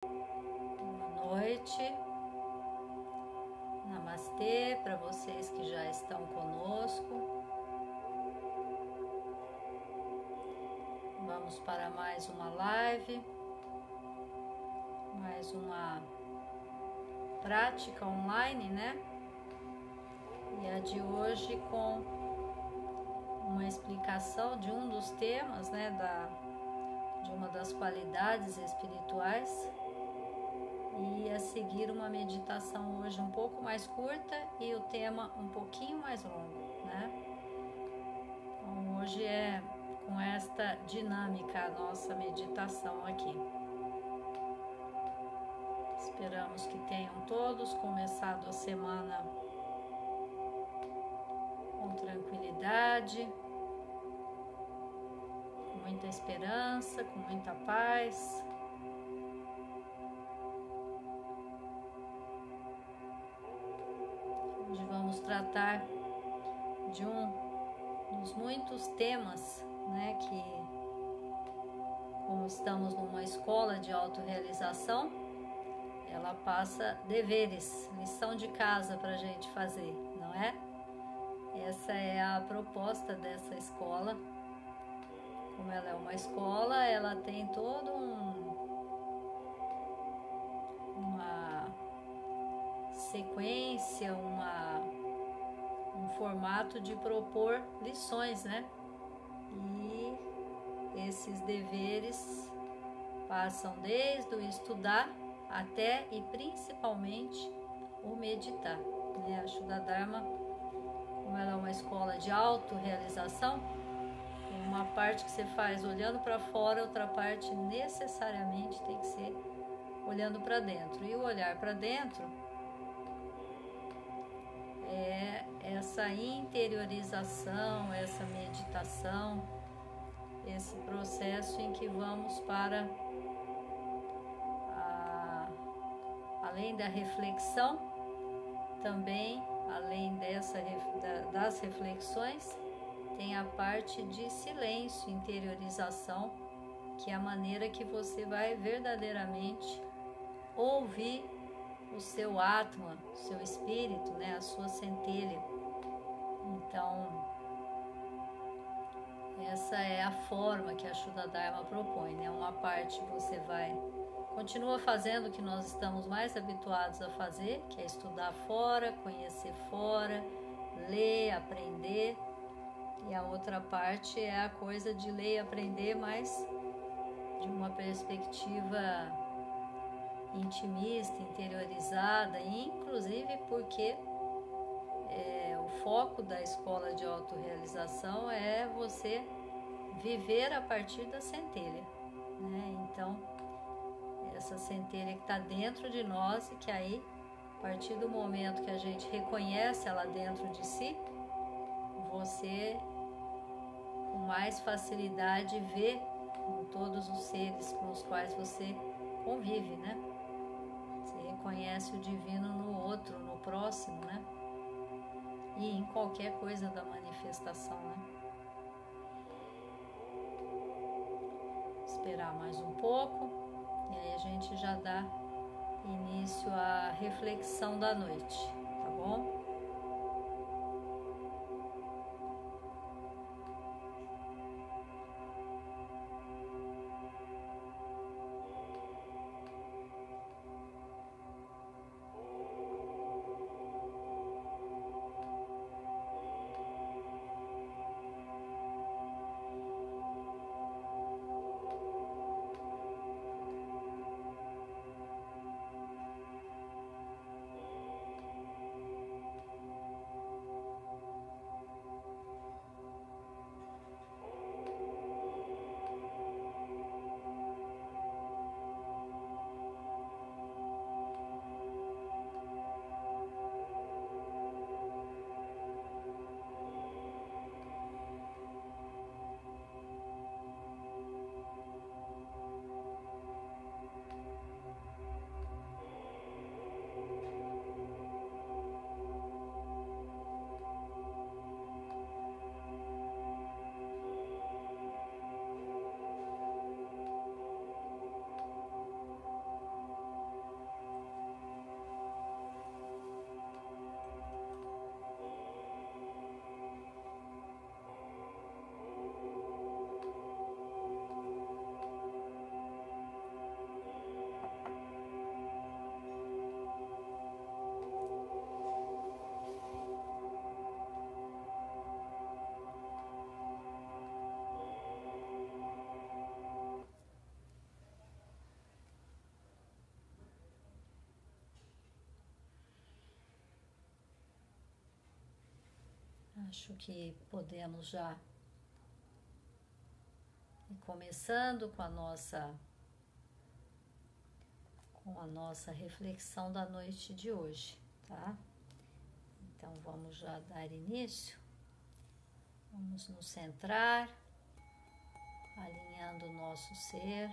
Boa noite. Namastê para vocês que já estão conosco. Vamos para mais uma live, mais uma prática online, né? E a de hoje com uma explicação de um dos temas, né, de uma das qualidades espirituais. E a seguir uma meditação hoje um pouco mais curta e o tema um pouquinho mais longo, né? Então hoje é com esta dinâmica a nossa meditação aqui. Esperamos que tenham todos começado a semana com tranquilidade, com muita esperança, com muita paz. Hoje vamos tratar de um dos muitos temas, né, que, como estamos numa escola de autorrealização, ela passa deveres, lição de casa para a gente fazer, não é? Essa é a proposta dessa escola. Como ela é uma escola, ela tem todo uma sequência, um formato de propor lições, né? E esses deveres passam desde o estudar até e principalmente o meditar, né? A Shuddha Dharma, como ela é uma escola de autorrealização, tem uma parte que você faz olhando para fora, outra parte necessariamente tem que ser olhando para dentro. E o olhar para dentro é essa interiorização, essa meditação, esse processo em que vamos para além da reflexão, também além das reflexões, tem a parte de silêncio, interiorização, que é a maneira que você vai verdadeiramente ouvir o seu Atma, o seu espírito, né, a sua centelha. Então, essa é a forma que a Shuddha Dharma propõe, né? Uma parte você continua fazendo o que nós estamos mais habituados a fazer, que é estudar fora, conhecer fora, ler, aprender. E a outra parte é a coisa de ler e aprender, mas de uma perspectiva intimista, interiorizada, inclusive porque o foco da escola de autorrealização é você viver a partir da centelha, né? Então, essa centelha que está dentro de nós e que aí, a partir do momento que a gente reconhece ela dentro de si, você com mais facilidade vê em todos os seres com os quais você convive, né? Você reconhece o divino no outro, no próximo, né? E em qualquer coisa da manifestação, né? Esperar mais um pouco e aí a gente já dá início à reflexão da noite, tá bom? Acho que podemos já ir começando com a nossa reflexão da noite de hoje, tá? Então vamos já dar início. Vamos nos centrar, alinhando o nosso ser.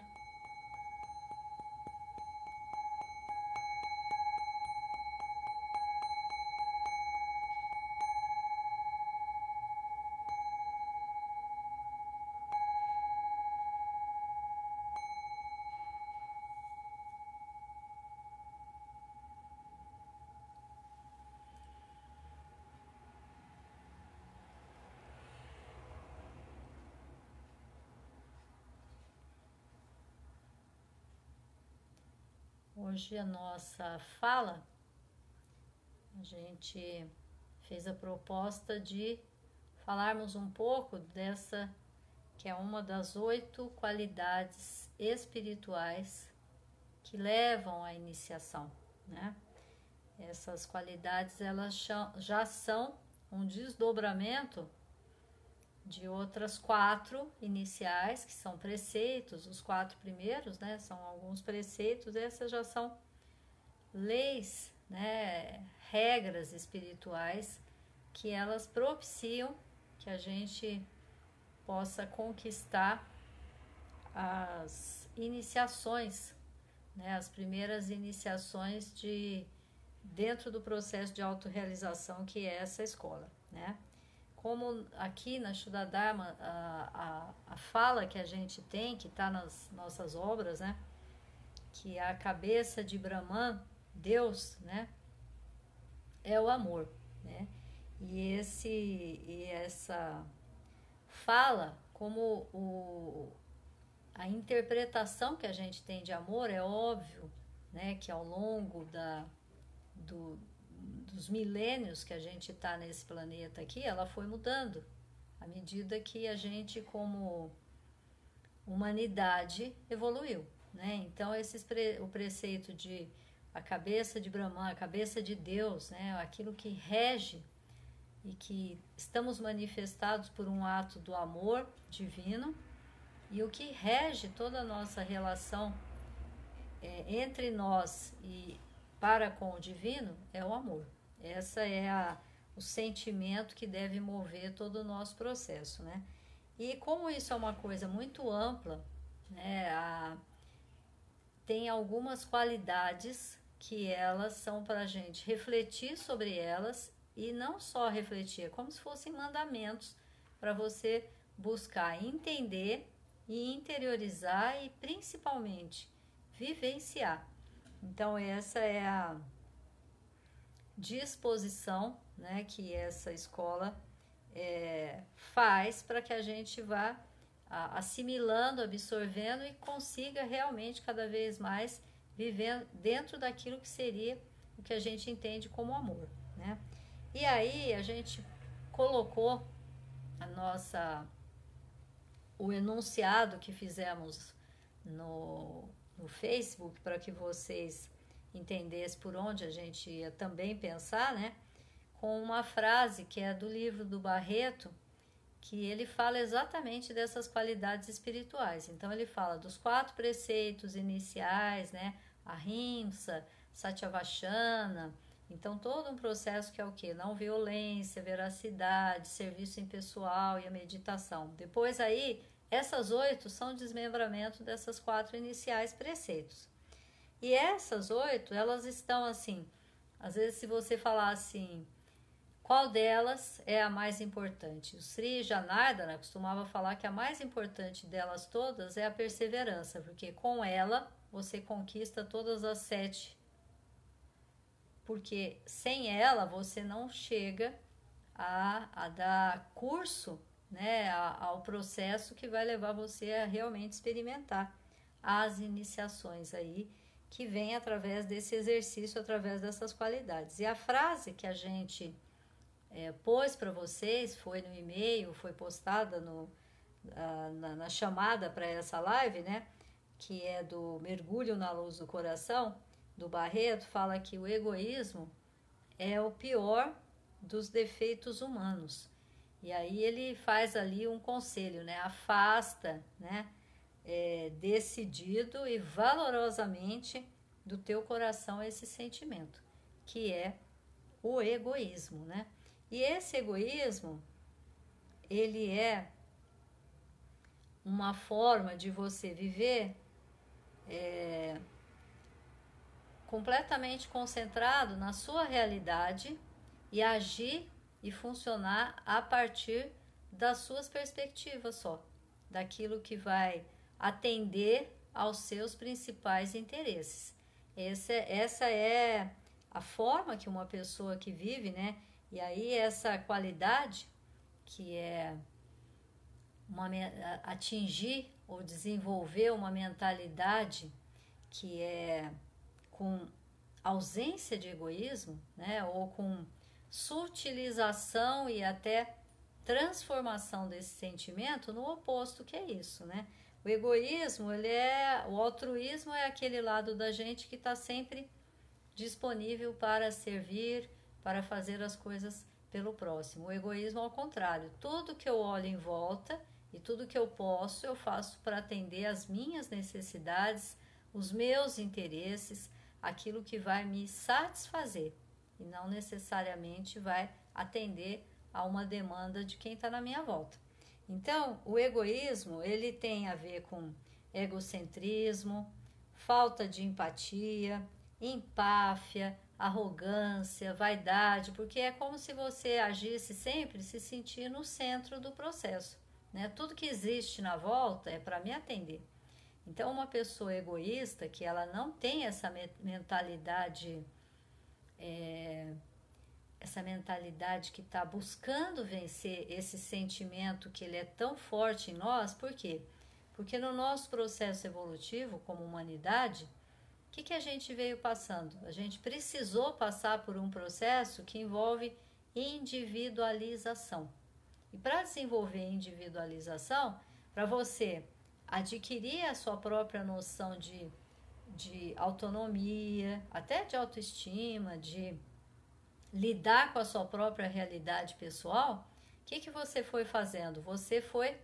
Hoje a nossa fala, a gente fez a proposta de falarmos um pouco dessa, que é uma das 8 qualidades espirituais que levam à iniciação, né? Essas qualidades, elas já são um desdobramento de outras 4 iniciais, que são preceitos. Os 4 primeiros, né, são alguns preceitos. Essas já são leis, né, regras espirituais, que elas propiciam que a gente possa conquistar as iniciações, né, as primeiras iniciações dentro do processo de autorrealização, que é essa escola, né? Como aqui na Shuddha Dharma, a fala que a gente tem, que está nas nossas obras, né? Que a cabeça de Brahman, Deus, né? É o amor, né? E essa fala, como a interpretação que a gente tem de amor, é óbvio, né? Que ao longo dos milênios que a gente está nesse planeta aqui, ela foi mudando à medida que a gente, como humanidade, evoluiu, né? Então o preceito de a cabeça de Brahman, a cabeça de Deus, né? Aquilo que rege e que estamos manifestados por um ato do amor divino, e o que rege toda a nossa relação entre nós e para com o divino é o amor. Essa é o sentimento que deve mover todo o nosso processo, né? E como isso é uma coisa muito ampla, né, tem algumas qualidades que elas são para a gente refletir sobre elas, e não só refletir, é como se fossem mandamentos para você buscar entender e interiorizar e principalmente vivenciar. Então essa é a disposição, né, que essa escola faz para que a gente vá assimilando, absorvendo e consiga realmente cada vez mais viver dentro daquilo que seria o que a gente entende como amor, né? E aí a gente colocou o enunciado que fizemos no Facebook, para que vocês entendessem por onde a gente ia também pensar, né? Com uma frase que é do livro do Barreto, que ele fala exatamente dessas qualidades espirituais. Então ele fala dos 4 preceitos iniciais, né? Ahimsa, Satyavachana. Então todo um processo que é o quê? Não violência, veracidade, serviço impessoal e a meditação. Depois aí, essas 8 são desmembramento dessas 4 iniciais preceitos. E essas 8, elas estão assim, às vezes se você falar assim, qual delas é a mais importante? O Sri Janardana costumava falar que a mais importante delas todas é a perseverança, porque com ela você conquista todas as 7. Porque sem ela você não chega a dar curso, né, ao processo que vai levar você a realmente experimentar as iniciações aí, que vem através desse exercício, através dessas qualidades. E a frase que a gente pôs para vocês, foi no e-mail, foi postada na chamada para essa live, né? Que é do Mergulho na Luz do Coração, do Barreto, fala que o egoísmo é o pior dos defeitos humanos. E aí ele faz ali um conselho, né? Afasta, né? Decidido e valorosamente do teu coração esse sentimento, que é o egoísmo, né? E esse egoísmo, ele é uma forma de você viver completamente concentrado na sua realidade e agir e funcionar a partir das suas perspectivas só, daquilo que vai atender aos seus principais interesses. Essa é a forma que uma pessoa que vive, né? E aí essa qualidade que é atingir ou desenvolver uma mentalidade que é com ausência de egoísmo, né? Ou com sutilização e até transformação desse sentimento no oposto, que é isso, né? O egoísmo, o altruísmo é aquele lado da gente que está sempre disponível para servir, para fazer as coisas pelo próximo. O egoísmo, ao contrário, tudo que eu olho em volta e tudo que eu posso, eu faço para atender as minhas necessidades, os meus interesses, aquilo que vai me satisfazer e não necessariamente vai atender a uma demanda de quem está na minha volta. Então, o egoísmo, ele tem a ver com egocentrismo, falta de empatia, empáfia, arrogância, vaidade, porque é como se você agisse sempre se sentir no centro do processo, né? Tudo que existe na volta é para me atender. Então, uma pessoa egoísta, que ela não tem essa mentalidade, essa mentalidade que está buscando vencer esse sentimento que ele é tão forte em nós, por quê? Porque no nosso processo evolutivo, como humanidade, o que a gente veio passando? A gente precisou passar por um processo que envolve individualização. E para desenvolver individualização, para você adquirir a sua própria noção de autonomia, até de autoestima, de lidar com a sua própria realidade pessoal, o que você foi fazendo? Você foi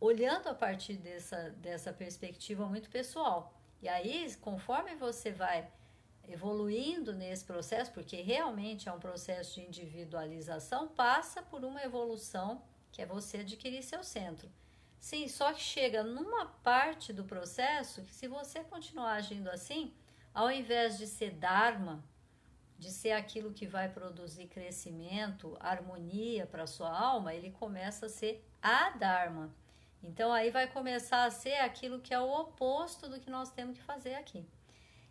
olhando a partir dessa perspectiva muito pessoal. E aí, conforme você vai evoluindo nesse processo, porque realmente é um processo de individualização, passa por uma evolução que é você adquirir seu centro. Sim, só que chega numa parte do processo que, se você continuar agindo assim, ao invés de ser Dharma, de ser aquilo que vai produzir crescimento, harmonia para a sua alma, ele começa a ser Adharma. Então aí vai começar a ser aquilo que é o oposto do que nós temos que fazer aqui.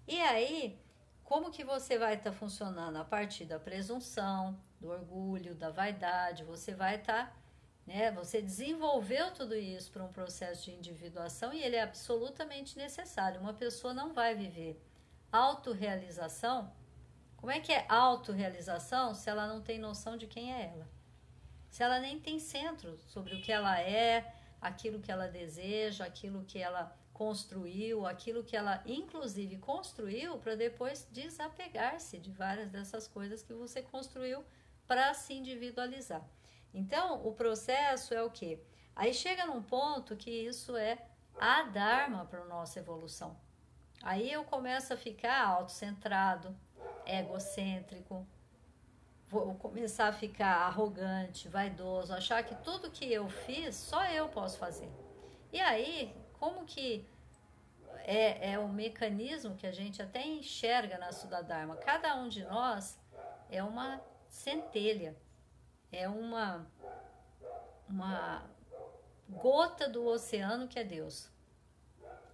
E aí, como que você vai estar funcionando? A partir da presunção, do orgulho, da vaidade, você vai estar, né? Você desenvolveu tudo isso para um processo de individuação e ele é absolutamente necessário. Uma pessoa não vai viver autorrealização. Como é que é autorrealização se ela não tem noção de quem é ela? Se ela nem tem centro sobre o que ela é, aquilo que ela deseja, aquilo que ela construiu, aquilo que ela inclusive construiu para depois desapegar-se de várias dessas coisas que você construiu para se individualizar. Então, o processo é o quê? Aí chega num ponto que isso é a Dharma para a nossa evolução. Aí eu começo a ficar autocentrado, egocêntrico, vou começar a ficar arrogante, vaidoso, achar que tudo que eu fiz, só eu posso fazer. E aí, como que é o mecanismo que a gente até enxerga na Sudadharma? Cada um de nós é uma centelha, é uma gota do oceano que é Deus.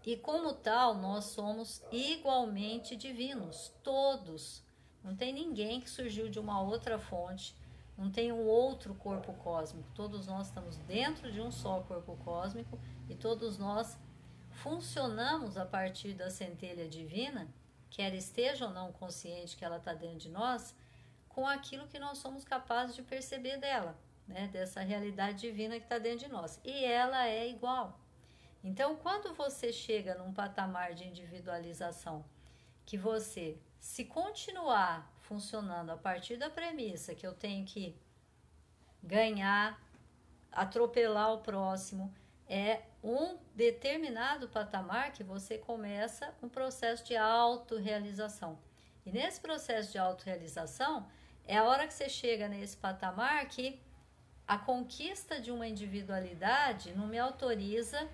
E como tal, nós somos igualmente divinos, todos. Não tem ninguém que surgiu de uma outra fonte, não tem um outro corpo cósmico. Todos nós estamos dentro de um só corpo cósmico e todos nós funcionamos a partir da centelha divina, quer esteja ou não consciente que ela está dentro de nós, com aquilo que nós somos capazes de perceber dela, né? Dessa realidade divina que está dentro de nós. E ela é igual. Então, quando você chega num patamar de individualização, que você, se continuar funcionando a partir da premissa que eu tenho que ganhar, atropelar o próximo. É um determinado patamar que você começa um processo de autorrealização. E nesse processo de autorrealização, é a hora que você chega nesse patamar que a conquista de uma individualidade não me autoriza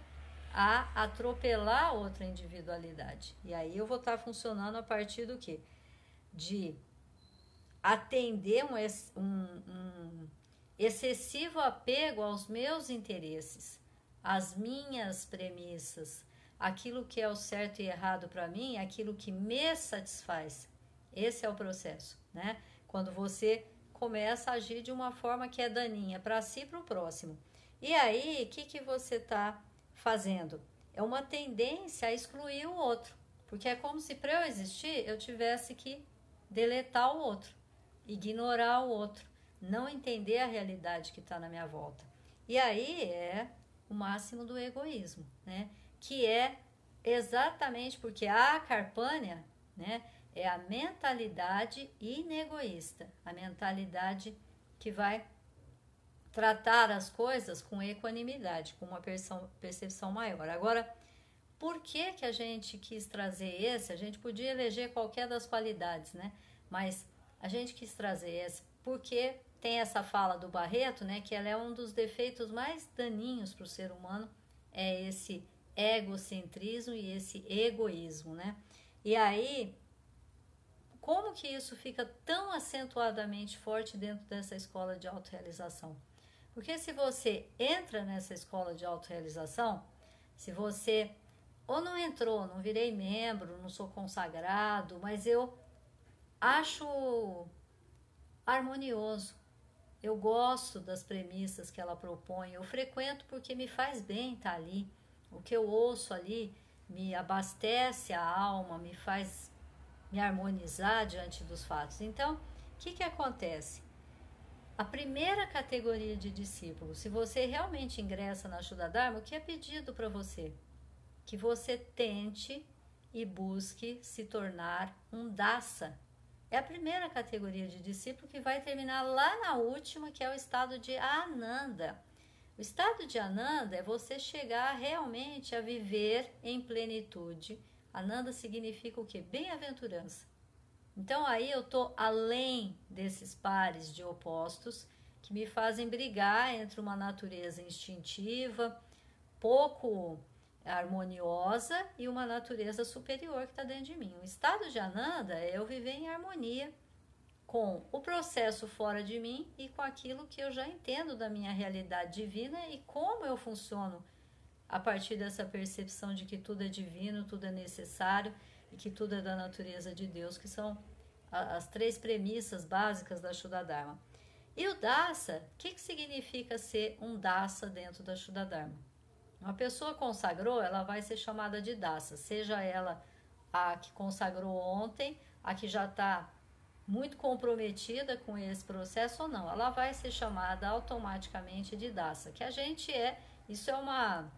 a atropelar outra individualidade. E aí eu vou estar funcionando a partir do quê? De atender um excessivo apego aos meus interesses, às minhas premissas, aquilo que é o certo e errado para mim, aquilo que me satisfaz. Esse é o processo, né? Quando você começa a agir de uma forma que é daninha para si e para o próximo. E aí, o que você está fazendo? É uma tendência a excluir o outro, porque é como se para eu existir eu tivesse que deletar o outro, ignorar o outro, não entender a realidade que está na minha volta. E aí é o máximo do egoísmo, né? Que é exatamente porque a Carpânia, né, é a mentalidade inegoísta, a mentalidade que vai tratar as coisas com equanimidade, com uma percepção maior. Agora, por que que a gente quis trazer esse? A gente podia eleger qualquer das qualidades, né? Mas a gente quis trazer esse porque tem essa fala do Barreto, né? Que ela é um dos defeitos mais daninhos para o ser humano, é esse egocentrismo e esse egoísmo, né? E aí, como que isso fica tão acentuadamente forte dentro dessa escola de autorrealização? Porque se você entra nessa escola de autorrealização, se você ou não entrou, não virei membro, não sou consagrado, mas eu acho harmonioso, eu gosto das premissas que ela propõe, eu frequento porque me faz bem estar ali, o que eu ouço ali me abastece a alma, me faz me harmonizar diante dos fatos. Então, o que acontece? A primeira categoria de discípulo, se você realmente ingressa na Shuddha Dharma, o que é pedido para você? Que você tente e busque se tornar um dasa. É a primeira categoria de discípulo que vai terminar lá na última, que é o estado de Ananda. O estado de Ananda é você chegar realmente a viver em plenitude. Ananda significa o quê? Bem-aventurança. Então aí eu estou além desses pares de opostos que me fazem brigar entre uma natureza instintiva, pouco harmoniosa, e uma natureza superior que está dentro de mim. O estado de Ananda é eu viver em harmonia com o processo fora de mim e com aquilo que eu já entendo da minha realidade divina e como eu funciono a partir dessa percepção de que tudo é divino, tudo é necessário e que tudo é da natureza de Deus, que são as três premissas básicas da Shuddha Dharma. E o Dasa, o que significa ser um Dasa dentro da Shuddha Dharma? Uma pessoa consagrou, ela vai ser chamada de Dasa, seja ela a que consagrou ontem, a que já está muito comprometida com esse processo ou não, ela vai ser chamada automaticamente de Dasa, que a gente isso é uma,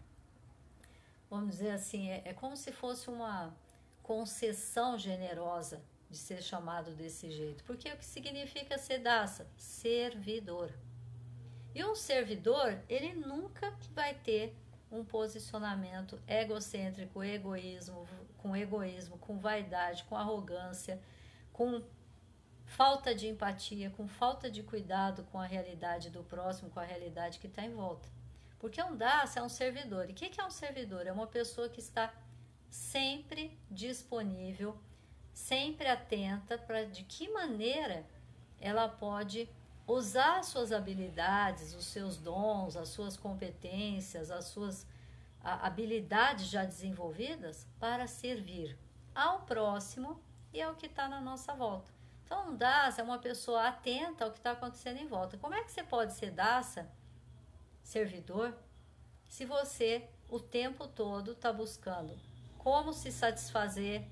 vamos dizer assim, é como se fosse uma concessão generosa de ser chamado desse jeito, porque o que significa ser Dasa? Servidor. E um servidor, ele nunca vai ter um posicionamento egocêntrico, com egoísmo, com vaidade, com arrogância, com falta de empatia, com falta de cuidado com a realidade do próximo, com a realidade que está em volta. Porque um Dasa é um servidor. E o que é um servidor? É uma pessoa que está sempre disponível, sempre atenta para de que maneira ela pode usar as suas habilidades, os seus dons, as suas competências, as suas habilidades já desenvolvidas para servir ao próximo e ao que está na nossa volta. Então, um Dasa é uma pessoa atenta ao que está acontecendo em volta. Como é que você pode ser Dasa, servidor, se você o tempo todo está buscando como se satisfazer,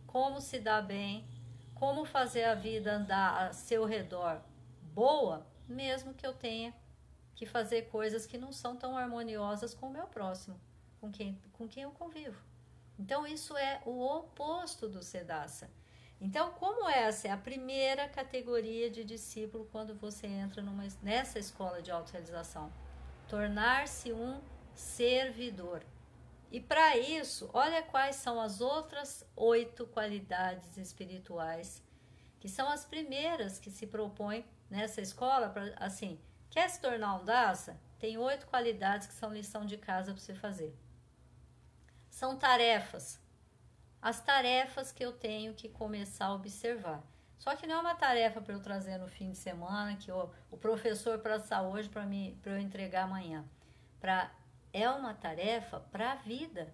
como se dar bem, como fazer a vida andar a seu redor boa, mesmo que eu tenha que fazer coisas que não são tão harmoniosas com o meu próximo, com quem eu convivo. Então isso é o oposto do ser Dasa. Então, como essa é a primeira categoria de discípulo quando você entra nessa escola de autorrealização? Tornar-se um servidor. E para isso, olha quais são as outras 8 qualidades espirituais, que são as primeiras que se propõem nessa escola, assim, quer se tornar um Dasa? Tem 8 qualidades que são lição de casa para você fazer. São tarefas. As tarefas que eu tenho que começar a observar. Só que não é uma tarefa para eu trazer no fim de semana, que o professor passar hoje para eu entregar amanhã. É uma tarefa para a vida.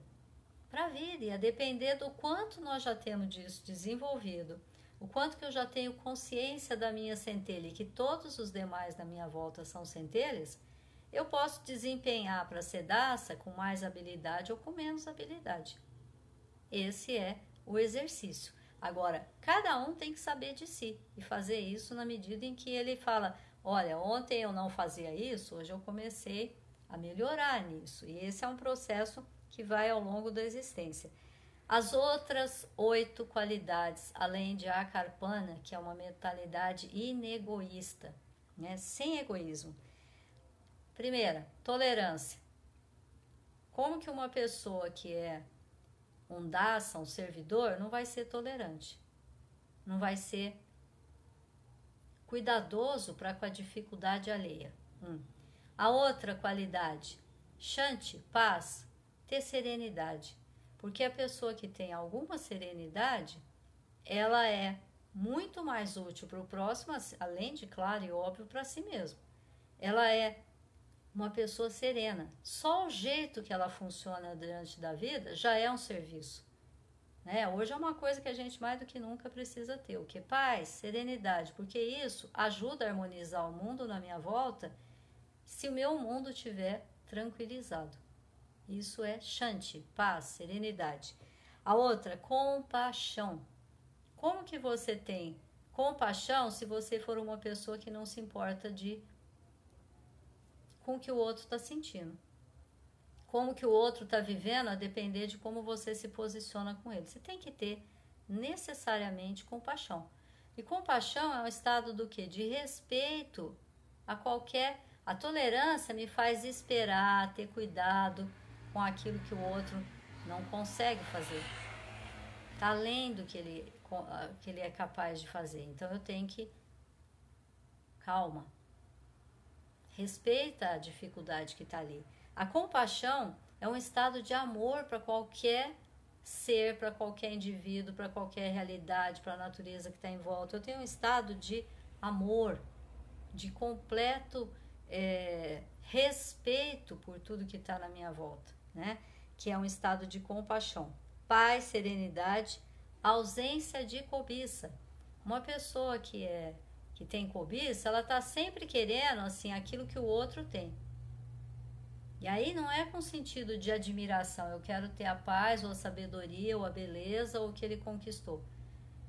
Para a vida. E a depender do quanto nós já temos disso desenvolvido, o quanto que eu já tenho consciência da minha centelha e que todos os demais da minha volta são centelhas, eu posso desempenhar para ser Dasa com mais habilidade ou com menos habilidade. Esse é o exercício. Agora, cada um tem que saber de si e fazer isso na medida em que ele fala, olha, ontem eu não fazia isso, hoje eu comecei a melhorar nisso. E esse é um processo que vai ao longo da existência. As outras 8 qualidades, além de Akarpana, que é uma mentalidade inegoísta, né? Sem egoísmo. Primeira, tolerância. Como que uma pessoa que é um Dasa, um servidor, não vai ser tolerante, não vai ser cuidadoso para com a dificuldade alheia. A outra qualidade, Shanti, paz, ter serenidade, porque a pessoa que tem alguma serenidade, ela é muito mais útil para o próximo, além de, claro e óbvio, para si mesmo. Ela é uma pessoa serena. Só o jeito que ela funciona diante da vida já é um serviço. Né? Hoje é uma coisa que a gente mais do que nunca precisa ter. O que? Paz, serenidade. Porque isso ajuda a harmonizar o mundo na minha volta se o meu mundo estiver tranquilizado. Isso é Shanti, paz, serenidade. A outra, compaixão. Como que você tem compaixão se você for uma pessoa que não se importa com o que o outro está sentindo? Como que o outro está vivendo a depender de como você se posiciona com ele. Você tem que ter necessariamente compaixão. E compaixão é um estado do quê? De respeito a qualquer... A tolerância me faz esperar, ter cuidado com aquilo que o outro não consegue fazer. Está além do que ele é capaz de fazer. Então eu tenho que... Calma. Respeita a dificuldade que está ali. A compaixão é um estado de amor para qualquer ser, para qualquer indivíduo, para qualquer realidade, para a natureza que está em volta. Eu tenho um estado de amor, de completo respeito por tudo que está na minha volta, né? Que é um estado de compaixão. Paz, serenidade, ausência de cobiça. Uma pessoa que tem cobiça, ela está sempre querendo assim, aquilo que o outro tem. E aí não é com sentido de admiração, eu quero ter a paz, ou a sabedoria, ou a beleza, ou o que ele conquistou.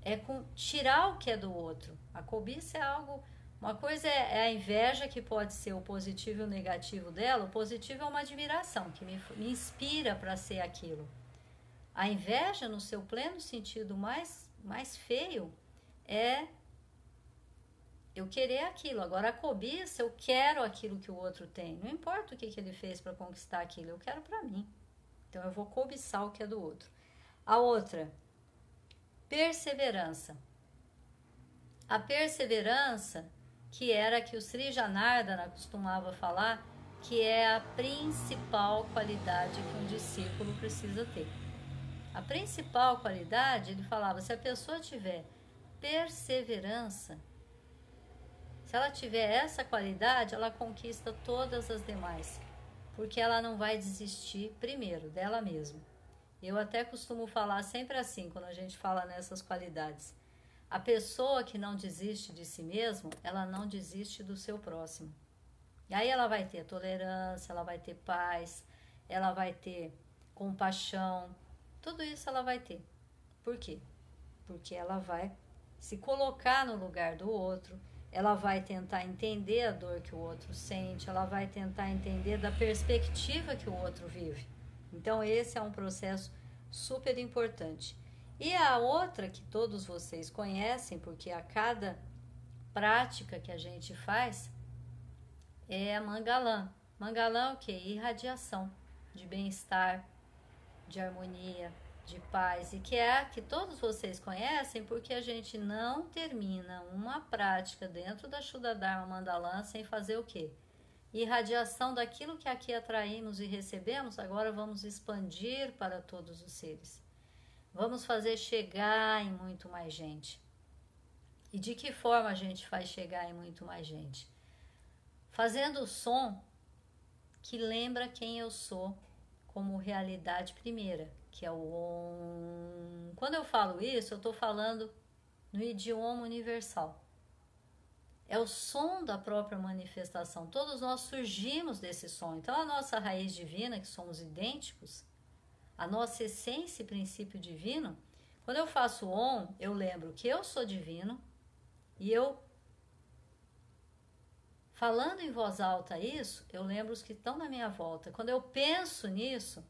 É com tirar o que é do outro. A cobiça é algo... Uma coisa é a inveja, que pode ser o positivo e o negativo dela. O positivo é uma admiração, que me inspira para ser aquilo. A inveja, no seu pleno sentido mais feio, é eu querer aquilo. Agora, a cobiça, eu quero aquilo que o outro tem. Não importa o que ele fez para conquistar aquilo, eu quero para mim. Então, eu vou cobiçar o que é do outro. A outra, perseverança. A perseverança, que era que o Sri Janardana costumava falar, que é a principal qualidade que um discípulo precisa ter. A principal qualidade, ele falava, se a pessoa tiver perseverança, se ela tiver essa qualidade, ela conquista todas as demais, porque ela não vai desistir primeiro dela mesma. Eu até costumo falar sempre assim, quando a gente fala nessas qualidades. A pessoa que não desiste de si mesma, ela não desiste do seu próximo. E aí ela vai ter tolerância, ela vai ter paz, ela vai ter compaixão, tudo isso ela vai ter. Por quê? Porque ela vai se colocar no lugar do outro, ela vai tentar entender a dor que o outro sente, ela vai tentar entender da perspectiva que o outro vive. Então esse é um processo super importante. E a outra que todos vocês conhecem, porque a cada prática que a gente faz é a Mangalã. Mangalã é o quê? Irradiação de bem-estar, de harmonia, de paz, e que é a que todos vocês conhecem, porque a gente não termina uma prática dentro da Shuddha-dharma Mandalã sem fazer o quê? Irradiação daquilo que aqui atraímos e recebemos, agora vamos expandir para todos os seres. Vamos fazer chegar em muito mais gente. E de que forma a gente faz chegar em muito mais gente? Fazendo o som que lembra quem eu sou como realidade primeira, que é o Om. Quando eu falo isso, eu estou falando no idioma universal. É o som da própria manifestação. Todos nós surgimos desse som. Então, a nossa raiz divina, que somos idênticos, a nossa essência e princípio divino, quando eu faço Om, eu lembro que eu sou divino e eu, falando em voz alta isso, eu lembro os que estão na minha volta. Quando eu penso nisso,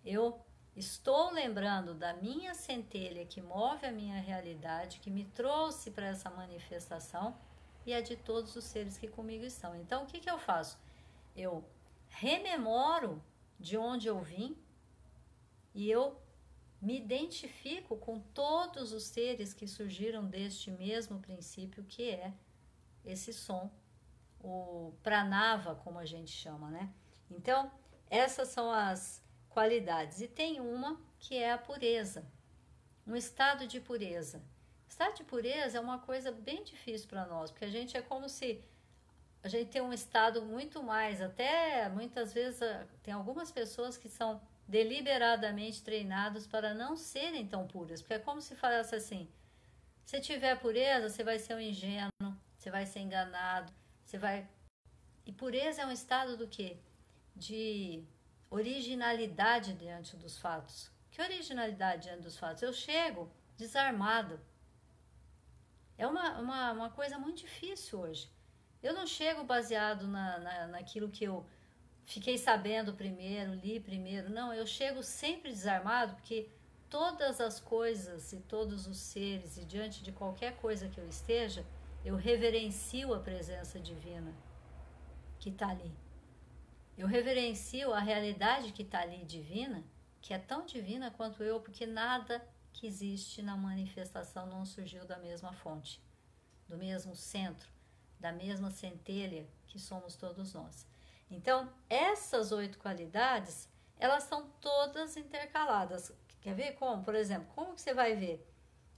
eu estou lembrando da minha centelha que move a minha realidade, que me trouxe para essa manifestação, e a de todos os seres que comigo estão. Então, o que eu faço? Eu rememoro de onde eu vim e eu me identifico com todos os seres que surgiram deste mesmo princípio, que é esse som, o pranava, como a gente chama, né? Então, essas são as qualidades. E tem uma que é a pureza, um estado de pureza. Estado de pureza é uma coisa bem difícil para nós, porque a gente é como se a gente tem um estado muito mais, até muitas vezes tem algumas pessoas que são deliberadamente treinados para não serem tão puras, porque é como se falasse assim: se tiver pureza, você vai ser um ingênuo, você vai ser enganado, você vai... E pureza é um estado do quê? De originalidade diante dos fatos. Que originalidade diante dos fatos? Eu chego desarmado. É uma coisa muito difícil hoje. Eu não chego baseado naquilo que eu fiquei sabendo primeiro, li primeiro. Não, eu chego sempre desarmado, porque todas as coisas e todos os seres, e diante de qualquer coisa que eu esteja, eu reverencio a presença divina que está ali. Eu reverencio a realidade que está ali divina, que é tão divina quanto eu, porque nada que existe na manifestação não surgiu da mesma fonte, do mesmo centro, da mesma centelha que somos todos nós. Então, essas 8 qualidades, elas são todas intercaladas. Quer ver como? Por exemplo, como que você vai ver?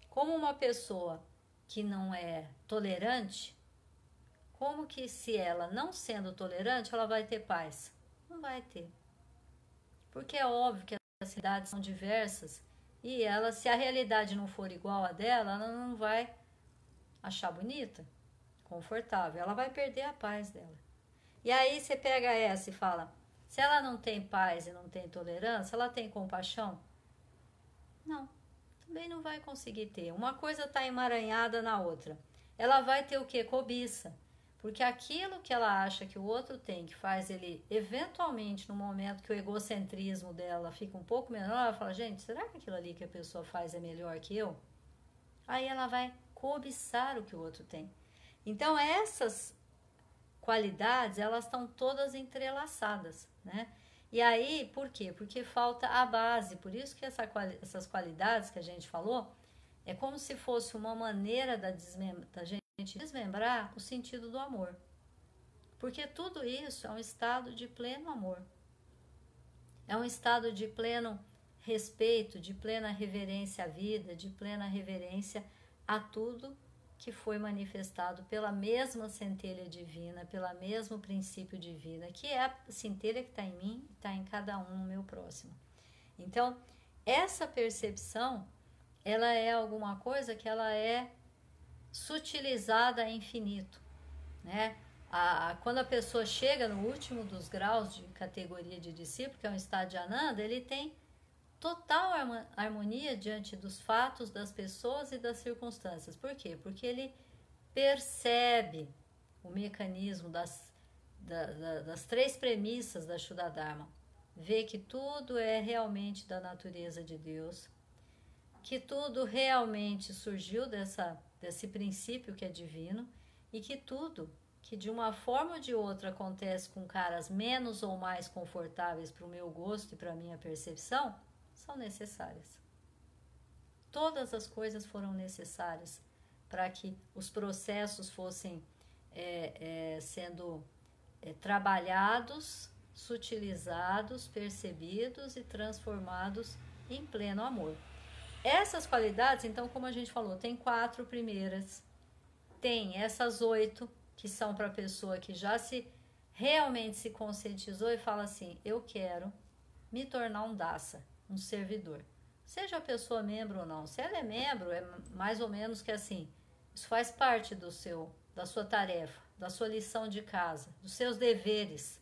Como uma pessoa que não é tolerante, como que se ela não sendo tolerante, ela vai ter paz? Não vai ter. Porque é óbvio que as realidades são diversas e ela, se a realidade não for igual a dela, ela não vai achar bonita, confortável. Ela vai perder a paz dela. E aí você pega essa e fala, se ela não tem paz e não tem tolerância, ela tem compaixão? Não, também não vai conseguir ter. Uma coisa está emaranhada na outra. Ela vai ter o quê? Cobiça. Porque aquilo que ela acha que o outro tem, que faz ele, eventualmente, no momento que o egocentrismo dela fica um pouco menor, ela fala, gente, será que aquilo ali que a pessoa faz é melhor que eu? Aí ela vai cobiçar o que o outro tem. Então, essas qualidades, elas estão todas entrelaçadas, né? E aí, por quê? Porque falta a base. Por isso que essas qualidades que a gente falou, é como se fosse uma maneira da gente desmembrar o sentido do amor. Porque tudo isso é um estado de pleno amor. É um estado de pleno respeito, de plena reverência à vida, de plena reverência a tudo que foi manifestado pela mesma centelha divina, pelo mesmo princípio divino, que é a centelha que está em mim e está em cada um no meu próximo. Então, essa percepção, ela é alguma coisa que ela é sutilizada a infinito, né? Quando a pessoa chega no último dos graus de categoria de discípulo, que é um estado de Ananda, ele tem total harmonia diante dos fatos, das pessoas e das circunstâncias. Por quê? Porque ele percebe o mecanismo das 3 premissas da Shuddha-dharma. Vê que tudo é realmente da natureza de Deus, que tudo realmente surgiu desse princípio que é divino e que tudo que de uma forma ou de outra acontece com caras menos ou mais confortáveis para o meu gosto e para a minha percepção, são necessárias. Todas as coisas foram necessárias para que os processos fossem sendo trabalhados, sutilizados, percebidos e transformados em pleno amor. Essas qualidades, então, como a gente falou, tem 4 primeiras, tem essas 8 que são para a pessoa que já realmente se conscientizou e fala assim, eu quero me tornar um dasa, um servidor. Seja a pessoa membro ou não. Se ela é membro, é mais ou menos que assim, isso faz parte da sua tarefa, da sua lição de casa, dos seus deveres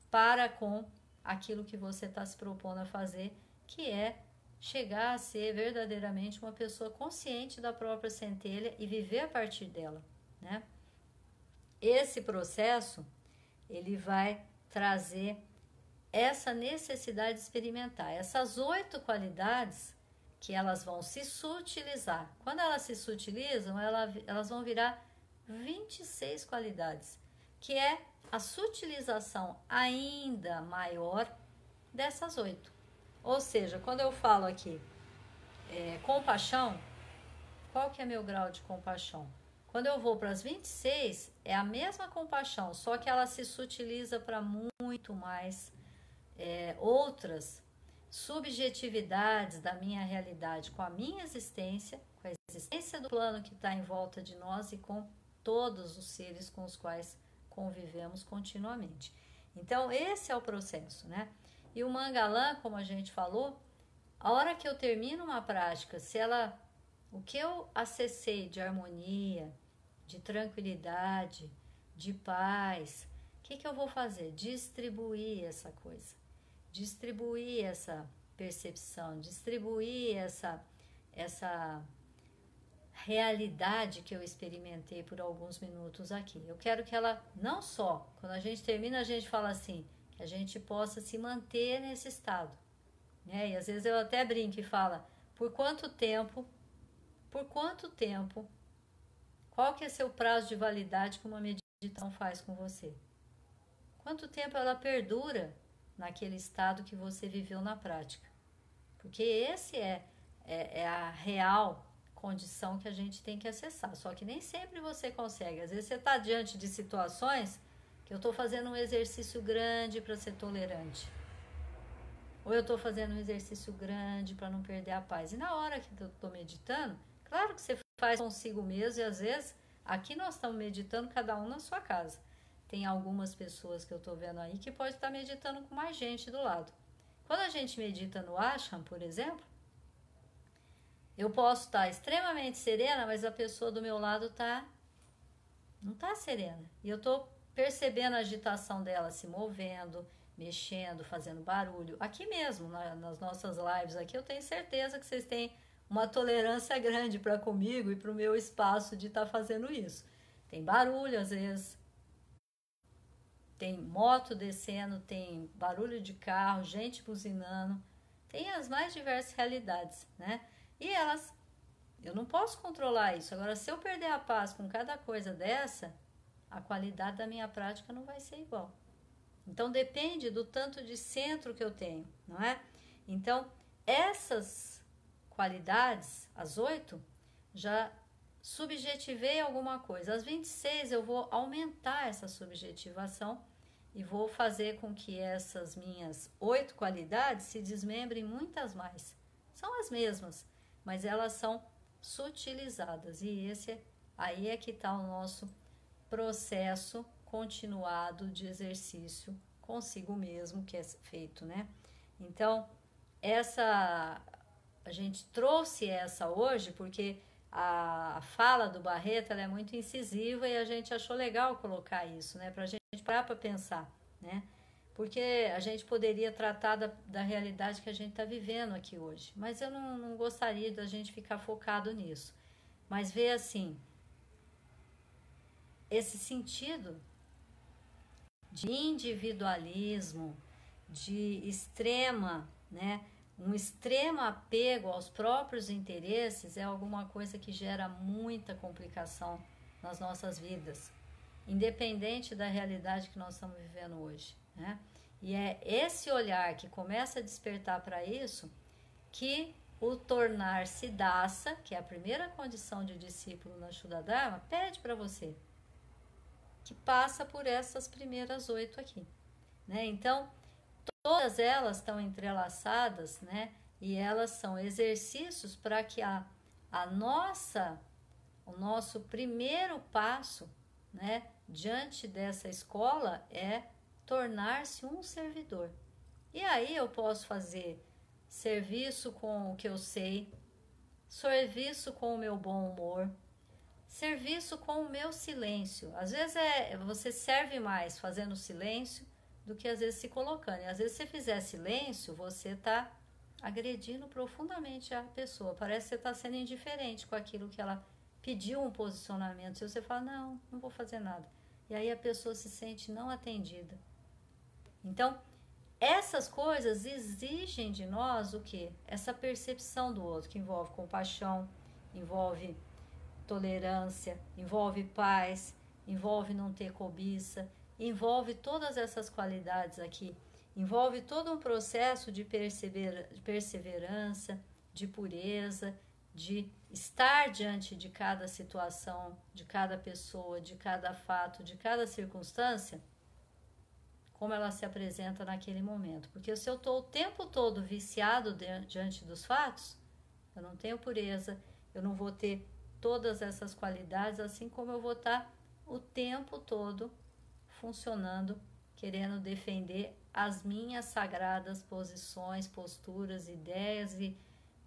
para com aquilo que você está se propondo a fazer, que é chegar a ser verdadeiramente uma pessoa consciente da própria centelha e viver a partir dela, né? Esse processo, ele vai trazer essa necessidade de experimentar essas 8 qualidades que elas vão se sutilizar. Quando elas se sutilizam, elas vão virar 26 qualidades, que é a sutilização ainda maior dessas 8. Ou seja, quando eu falo aqui compaixão, qual que é meu grau de compaixão? Quando eu vou para as 26, é a mesma compaixão, só que ela se sutiliza para muito mais outras subjetividades da minha realidade com a minha existência, com a existência do plano que está em volta de nós e com todos os seres com os quais convivemos continuamente. Então, esse é o processo, né? E o Mangalam, como a gente falou, a hora que eu termino uma prática, o que eu acessei de harmonia, de tranquilidade, de paz, o que eu vou fazer? Distribuir essa coisa, distribuir essa percepção, distribuir essa realidade que eu experimentei por alguns minutos aqui. Eu quero que ela, não só, quando a gente termina, a gente fala assim, que a gente possa se manter nesse estado, né? E às vezes eu até brinco e falo, por quanto tempo, qual que é seu prazo de validade que uma meditação faz com você? Quanto tempo ela perdura naquele estado que você viveu na prática? Porque esse é a real condição que a gente tem que acessar. Só que nem sempre você consegue. Às vezes você está diante de situações que eu estou fazendo um exercício grande para ser tolerante. Ou eu estou fazendo um exercício grande para não perder a paz. E na hora que eu estou meditando, claro que você faz consigo mesmo. E às vezes, aqui nós estamos meditando cada um na sua casa. Tem algumas pessoas que eu estou vendo aí que pode estar meditando com mais gente do lado. Quando a gente medita no ashram, por exemplo, eu posso estar extremamente serena, mas a pessoa do meu lado não está serena. E eu estou percebendo a agitação dela se movendo, mexendo, fazendo barulho. Aqui mesmo, nas nossas lives aqui, eu tenho certeza que vocês têm uma tolerância grande para comigo e para o meu espaço de estar fazendo isso. Tem barulho, às vezes, tem moto descendo, tem barulho de carro, gente buzinando, tem as mais diversas realidades, né? E eu não posso controlar isso. Agora, se eu perder a paz com cada coisa dessa, a qualidade da minha prática não vai ser igual. Então, depende do tanto de centro que eu tenho, não é? Então, essas qualidades, as 8, já subjetivei alguma coisa. As 26, eu vou aumentar essa subjetivação e vou fazer com que essas minhas 8 qualidades se desmembrem muitas mais. São as mesmas, mas elas são sutilizadas. E aí é que está o nosso processo continuado de exercício consigo mesmo que é feito, né? Então, a gente trouxe essa hoje porque a fala do Barreto ela é muito incisiva e a gente achou legal colocar isso, né? Pra gente parar para pensar, né? Porque a gente poderia tratar da realidade que a gente está vivendo aqui hoje. Mas eu não gostaria da gente ficar focado nisso. Mas ver assim, esse sentido de individualismo, de extrema, né, um extremo apego aos próprios interesses é alguma coisa que gera muita complicação nas nossas vidas, independente da realidade que nós estamos vivendo hoje, né? E é esse olhar que começa a despertar para isso que o tornar-se daça, que é a primeira condição de discípulo na Shuddha Dharma, pede para você, que passa por essas primeiras 8 aqui, né? Então, todas elas estão entrelaçadas, né? E elas são exercícios para que o nosso primeiro passo, né, diante dessa escola é tornar-se um servidor. E aí eu posso fazer serviço com o que eu sei, serviço com o meu bom humor, serviço com o meu silêncio. Às vezes você serve mais fazendo silêncio do que às vezes se colocando. E às vezes se você fizer silêncio, você está agredindo profundamente a pessoa. Parece que você está sendo indiferente com aquilo que ela pediu um posicionamento. Se você fala, não vou fazer nada. E aí a pessoa se sente não atendida. Então, essas coisas exigem de nós o quê? Essa percepção do outro, que envolve compaixão, envolve tolerância, envolve paz, envolve não ter cobiça, envolve todas essas qualidades aqui, envolve todo um processo de perseverança, de pureza, de estar diante de cada situação, de cada pessoa, de cada fato, de cada circunstância, como ela se apresenta naquele momento. Porque se eu estou o tempo todo viciado diante dos fatos, eu não tenho pureza, eu não vou ter todas essas qualidades, assim como eu vou estar o tempo todo funcionando, querendo defender as minhas sagradas posições, posturas, ideias e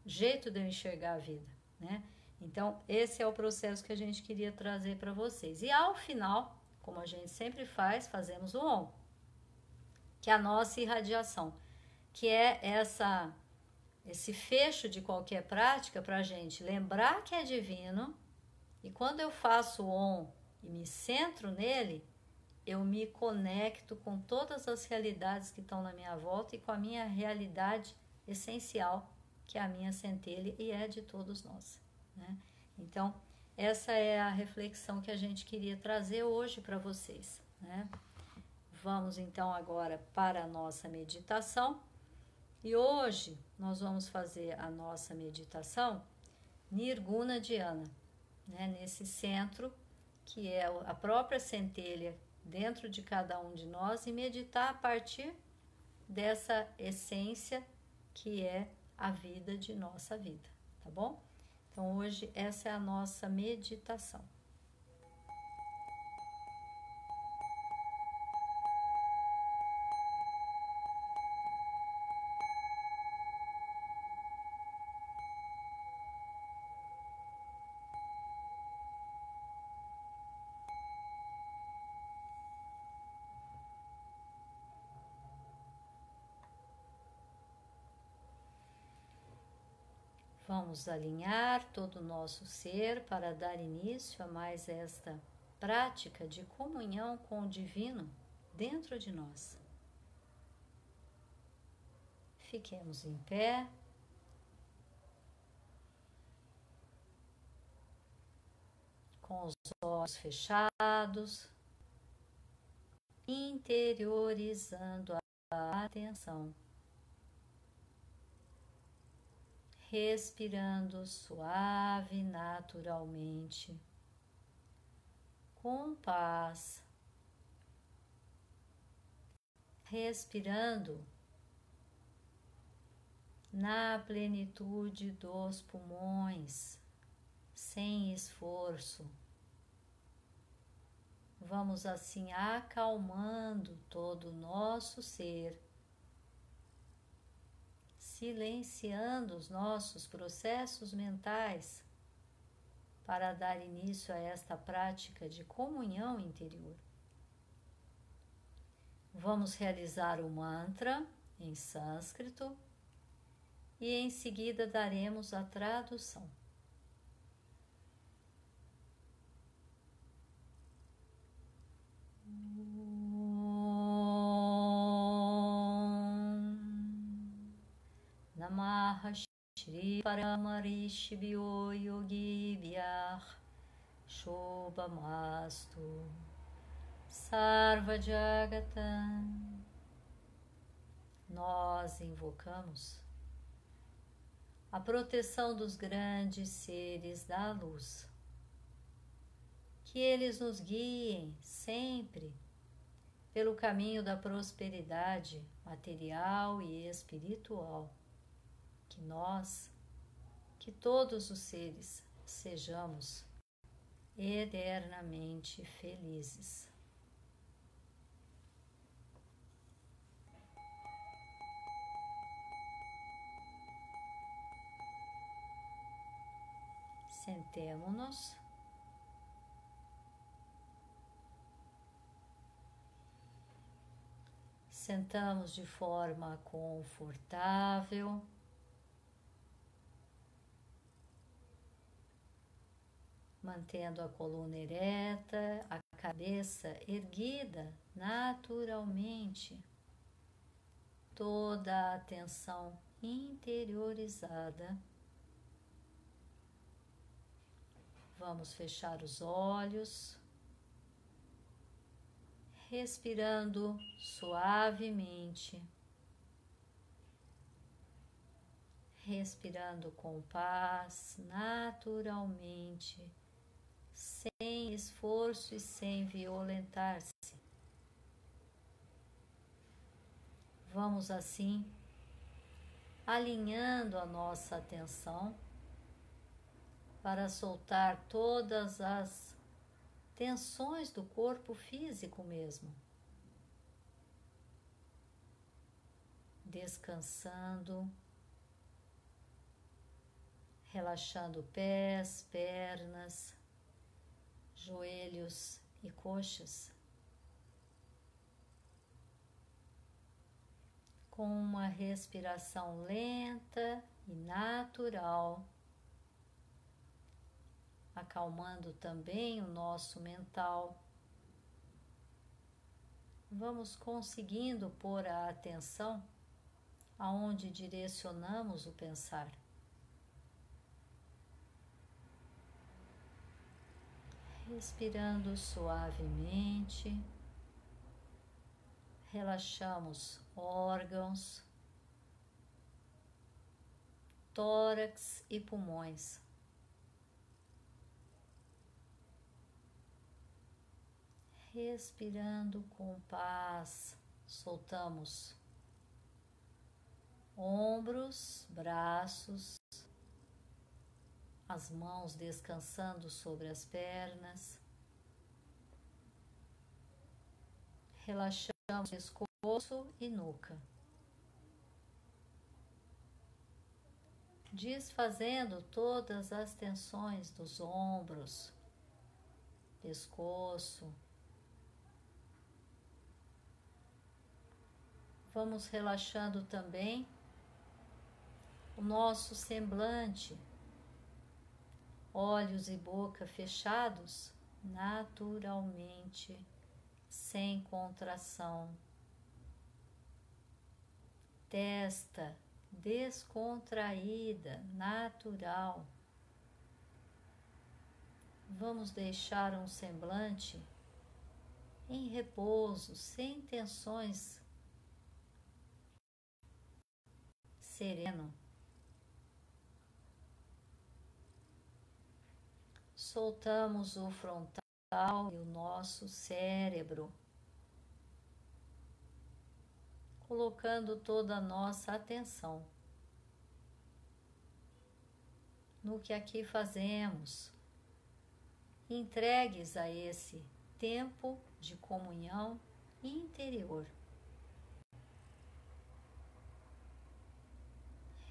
jeito de eu enxergar a vida, né? Então, esse é o processo que a gente queria trazer para vocês. E ao final, como a gente sempre faz, fazemos o OM, que é a nossa irradiação, que é esse fecho de qualquer prática para a gente lembrar que é divino, e quando eu faço o OM e me centro nele, eu me conecto com todas as realidades que estão na minha volta e com a minha realidade essencial, que é a minha centelha e é de todos nós, né? Então, essa é a reflexão que a gente queria trazer hoje para vocês, né? Vamos então agora para a nossa meditação. E hoje nós vamos fazer a nossa meditação Nirguna Dhyana, né? Nesse centro que é a própria centelha dentro de cada um de nós, e meditar a partir dessa essência que é a vida de nossa vida, tá bom? Então hoje essa é a nossa meditação. Vamos alinhar todo o nosso ser para dar início a mais esta prática de comunhão com o divino dentro de nós. Fiquemos em pé. Com os olhos fechados, interiorizando a atenção. Respirando suave, naturalmente, com paz. Respirando na plenitude dos pulmões, sem esforço. Vamos assim acalmando todo o nosso ser, silenciando os nossos processos mentais para dar início a esta prática de comunhão interior. Vamos realizar o mantra em sânscrito e em seguida daremos a tradução. Shri Paramarishi-bhyo Yogi-bhyah Shobhamastu Sarva Jagatam. Nós invocamos a proteção dos grandes seres da luz. Que eles nos guiem sempre pelo caminho da prosperidade material e espiritual. Que nós, que todos os seres, sejamos eternamente felizes. Sentemo-nos. Sentamos de forma confortável. Mantendo a coluna ereta, a cabeça erguida naturalmente, toda a atenção interiorizada. Vamos fechar os olhos, respirando suavemente, respirando com paz, naturalmente, sem esforço e sem violentar-se. Vamos assim alinhando a nossa atenção para soltar todas as tensões do corpo físico mesmo. Descansando, relaxando pés, pernas, joelhos e coxas, com uma respiração lenta e natural, acalmando também o nosso mental. Vamos conseguindo pôr a atenção aonde direcionamos o pensar. Respirando suavemente, relaxamos órgãos, tórax e pulmões. Respirando com paz, soltamos ombros, braços, as mãos descansando sobre as pernas. Relaxamos pescoço e nuca. Desfazendo todas as tensões dos ombros, pescoço. Vamos relaxando também o nosso semblante, olhos e boca fechados naturalmente, sem contração. Testa descontraída, natural. Vamos deixar um semblante em repouso, sem tensões, sereno. Soltamos o frontal e o nosso cérebro, colocando toda a nossa atenção no que aqui fazemos, entregues a esse tempo de comunhão interior.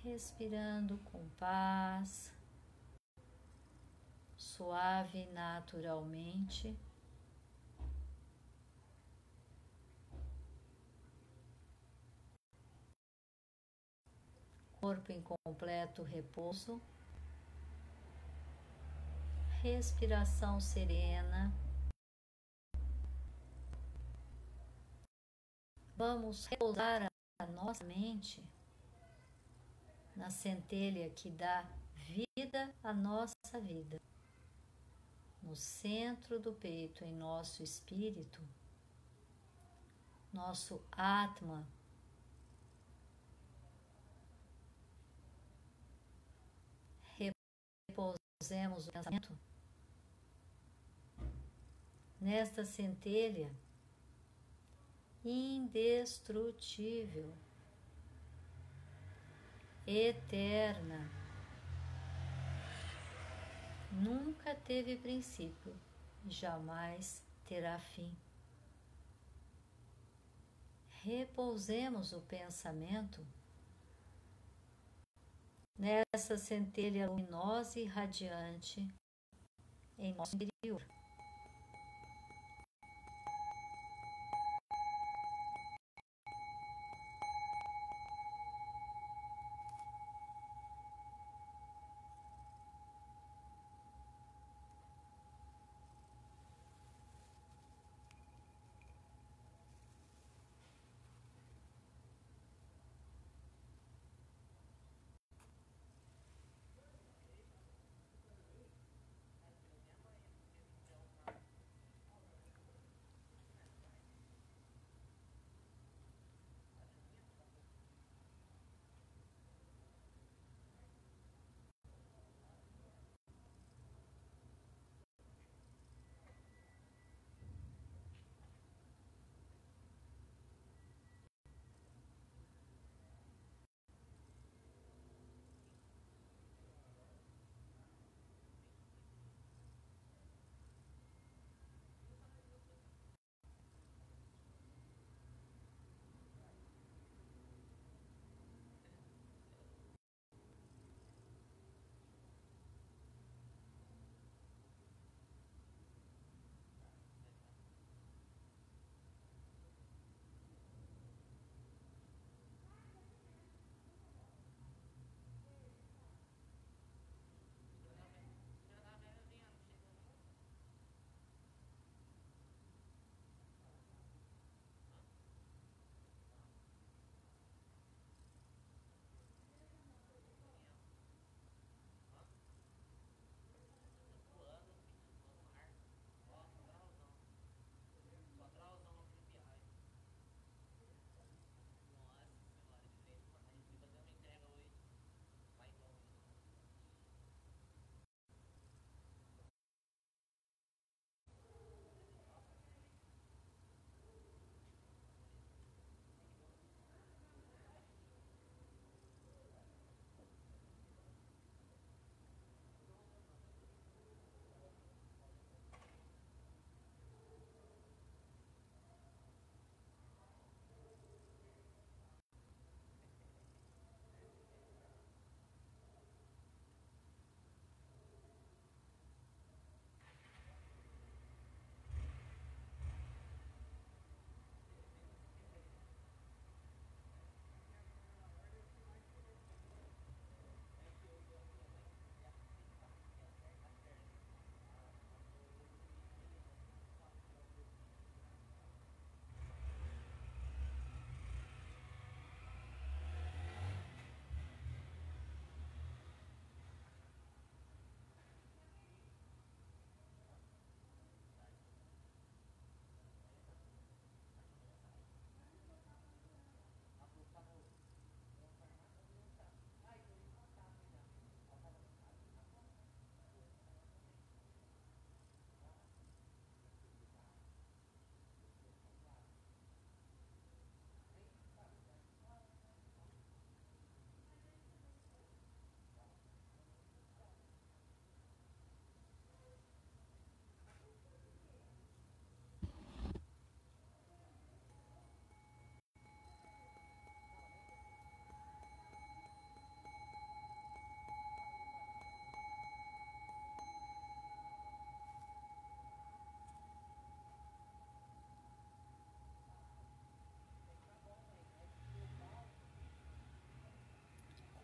Respirando com paz, suave e naturalmente. Corpo em completo repouso. Respiração serena. Vamos repousar a nossa mente na centelha que dá vida à nossa vida, no centro do peito, em nosso espírito, nosso Atma, repousemos o pensamento nesta centelha indestrutível, eterna, nunca teve princípio e jamais terá fim. Repousemos o pensamento nessa centelha luminosa e radiante em nosso interior.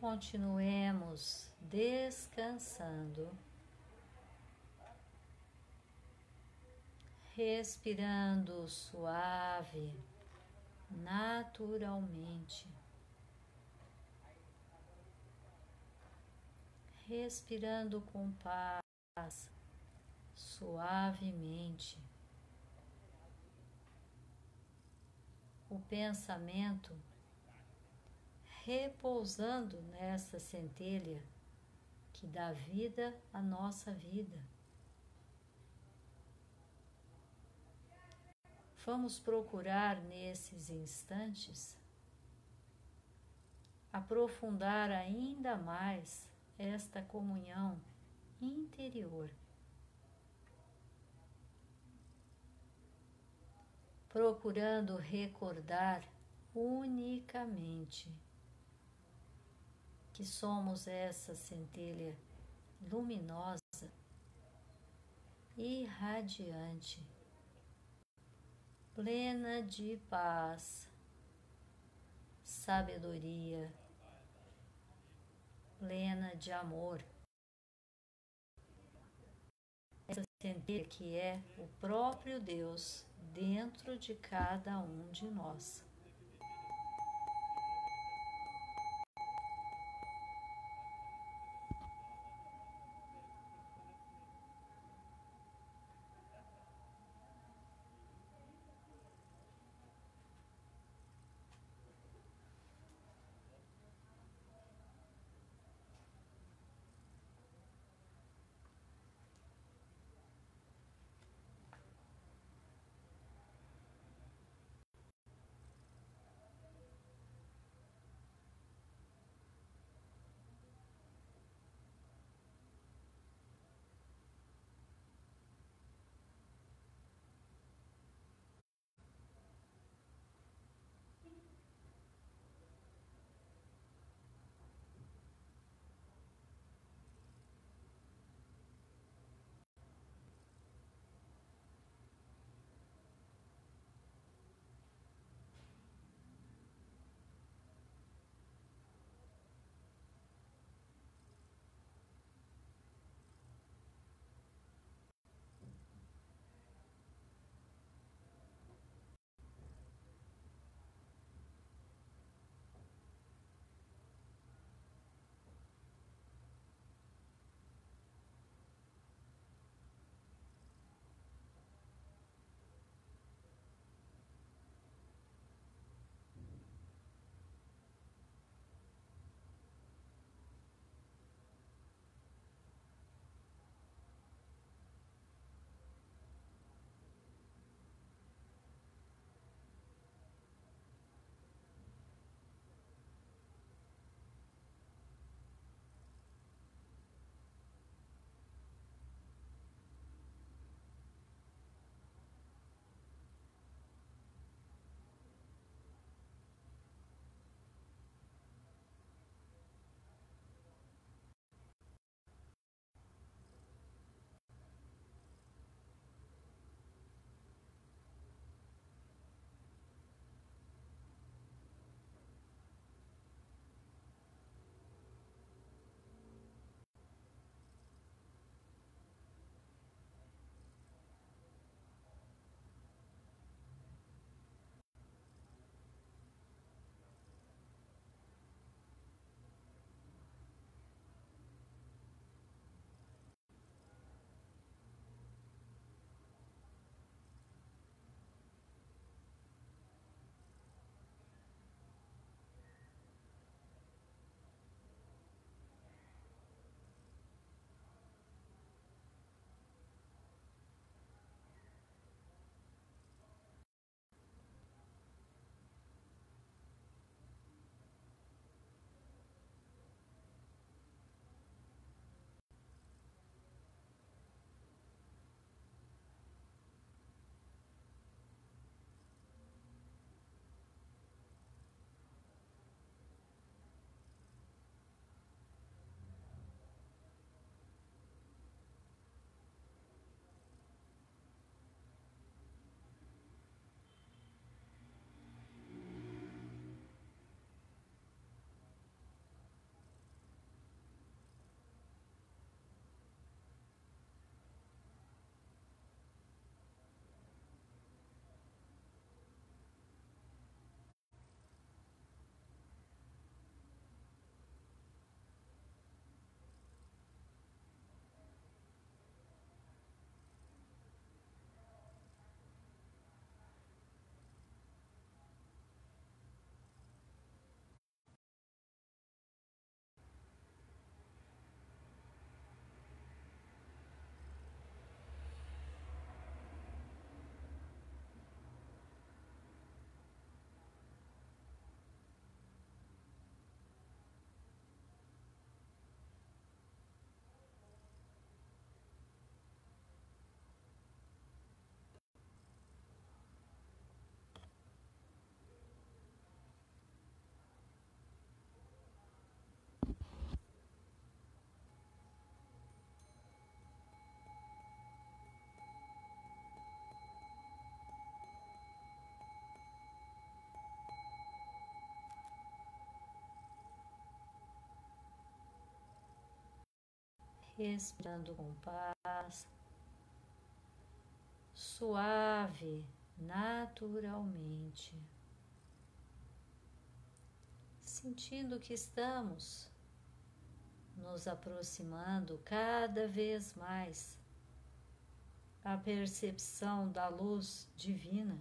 Continuemos descansando, respirando suave, naturalmente. respirando com paz, suavemente. O pensamento repousando nessa centelha que dá vida à nossa vida. Vamos procurar nesses instantes aprofundar ainda mais esta comunhão interior, procurando recordar unicamente que somos essa centelha luminosa e radiante, plena de paz, sabedoria, plena de amor. Essa centelha que é o próprio Deus dentro de cada um de nós. respirando com paz, suave, naturalmente, sentindo que estamos nos aproximando cada vez mais à percepção da luz divina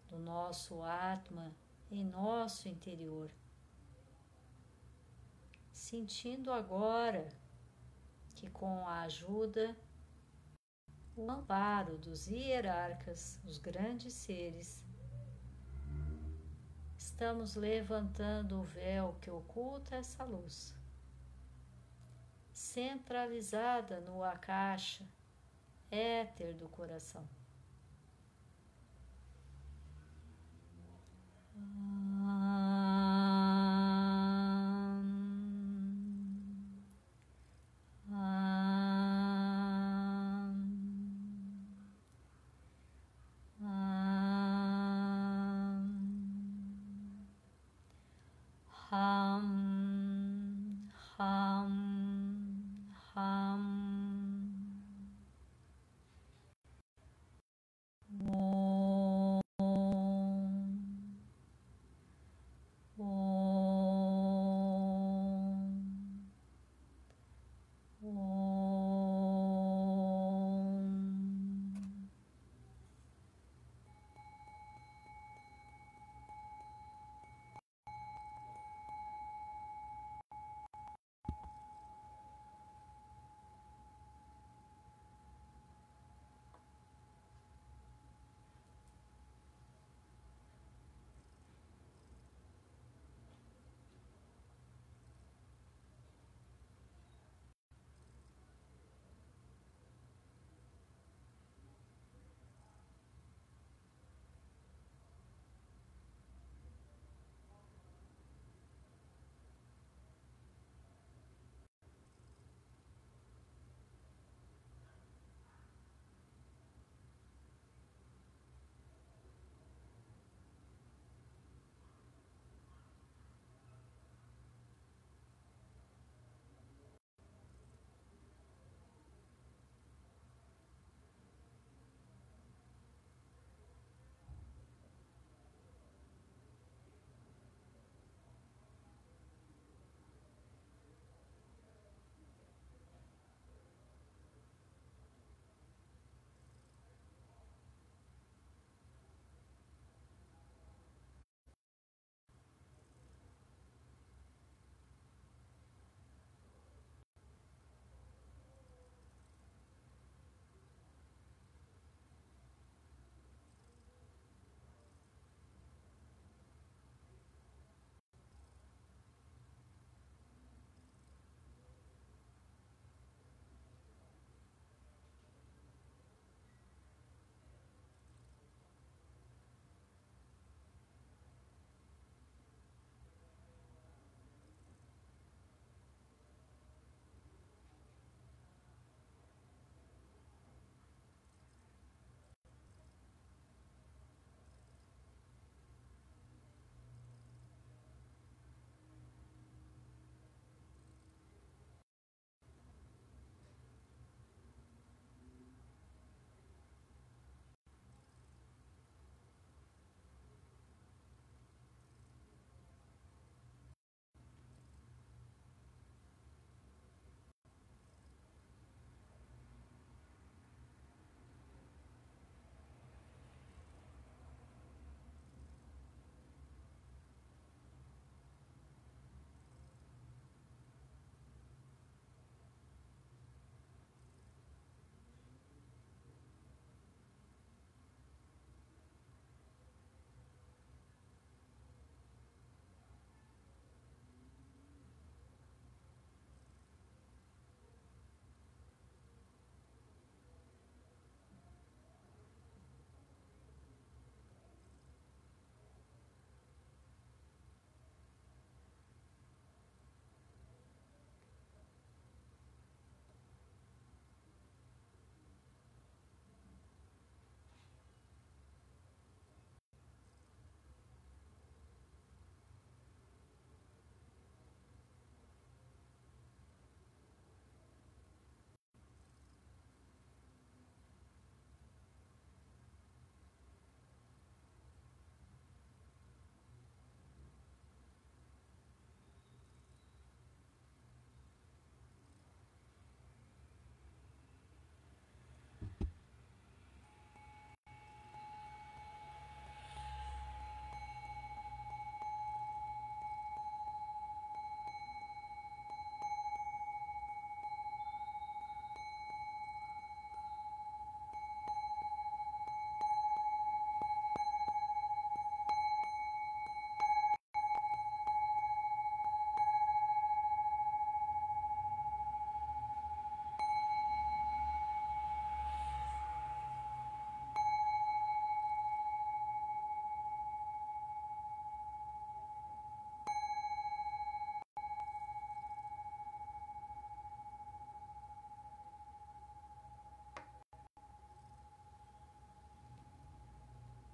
do nosso Atma em nosso interior. Sentindo agora que com a ajuda, o amparo dos hierarcas, os grandes seres, estamos levantando o véu que oculta essa luz, centralizada no Akasha, éter do coração.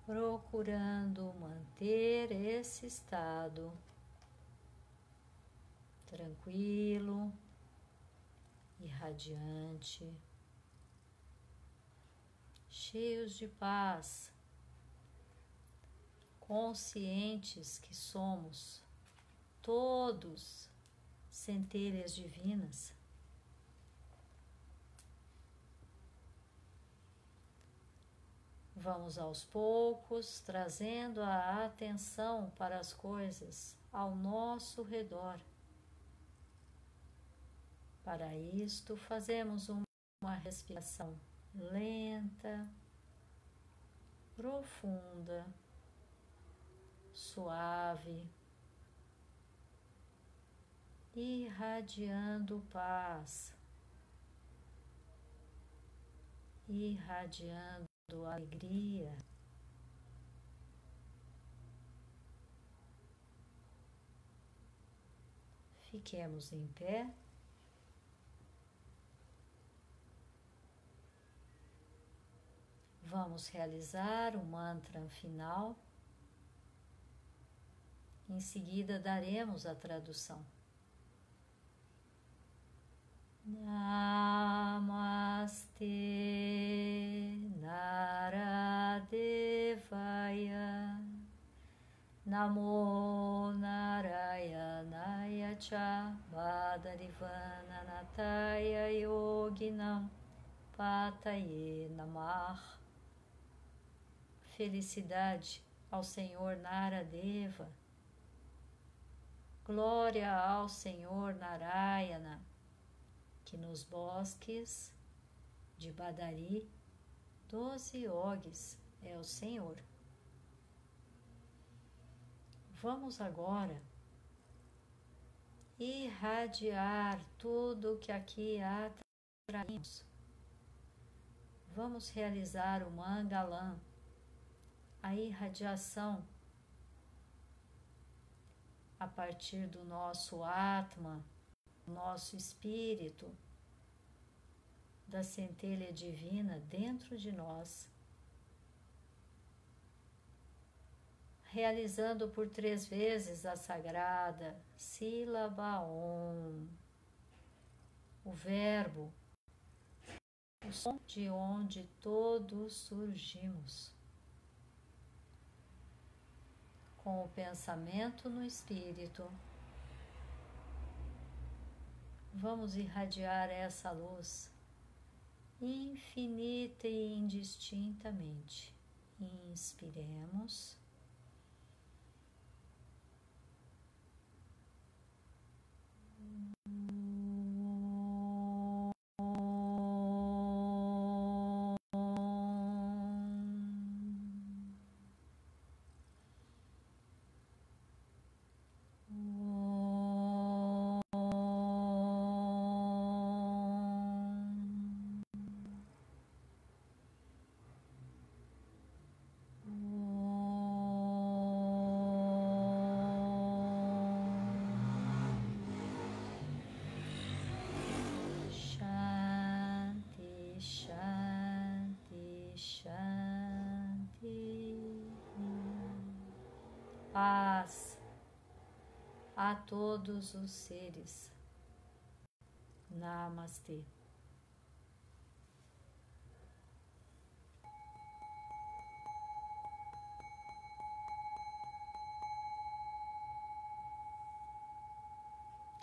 procurando manter esse estado tranquilo e radiante, cheios de paz, conscientes que somos todos centelhas divinas. Vamos aos poucos trazendo a atenção para as coisas ao nosso redor. Para isto, fazemos uma respiração lenta, profunda, suave, irradiando paz, irradiando alegria. Fiquemos em pé. Vamos realizar o mantra final. Em seguida, daremos a tradução. Namaste Naradevaya Namo Narayanaya Cha Badarivananataya Yoginam Pataye Namah. Felicidade ao Senhor Naradeva. Glória ao Senhor Narayana, que nos bosques de Badari, 12 yogis é o Senhor. Vamos agora irradiar tudo que aqui atraímos. Vamos realizar o Mangalam, a irradiação a partir do nosso Atma, nosso espírito, da centelha divina dentro de nós, realizando por 3 vezes a sagrada sílaba Om, o verbo, o som de onde todos surgimos. Com o pensamento no espírito, vamos irradiar essa luz infinita e indistintamente. Inspiremos. Paz a todos os seres. Namastê.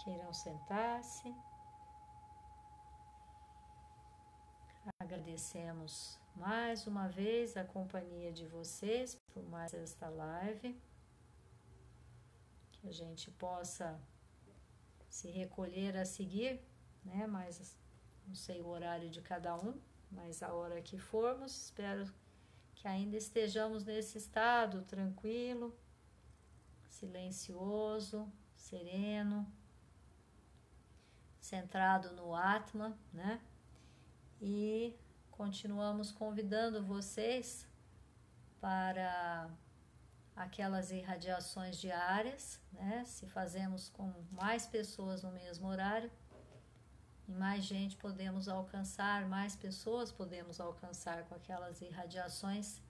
Queiram sentar-se. Agradecemos mais uma vez a companhia de vocês por mais esta live. Que a gente possa se recolher a seguir, né? Mas não sei o horário de cada um, mas a hora que formos, espero que ainda estejamos nesse estado tranquilo, silencioso, sereno, centrado no Atma, né? E continuamos convidando vocês para aquelas irradiações diárias, né? Se fazemos com mais pessoas no mesmo horário, e mais gente podemos alcançar, mais pessoas podemos alcançar com aquelas irradiações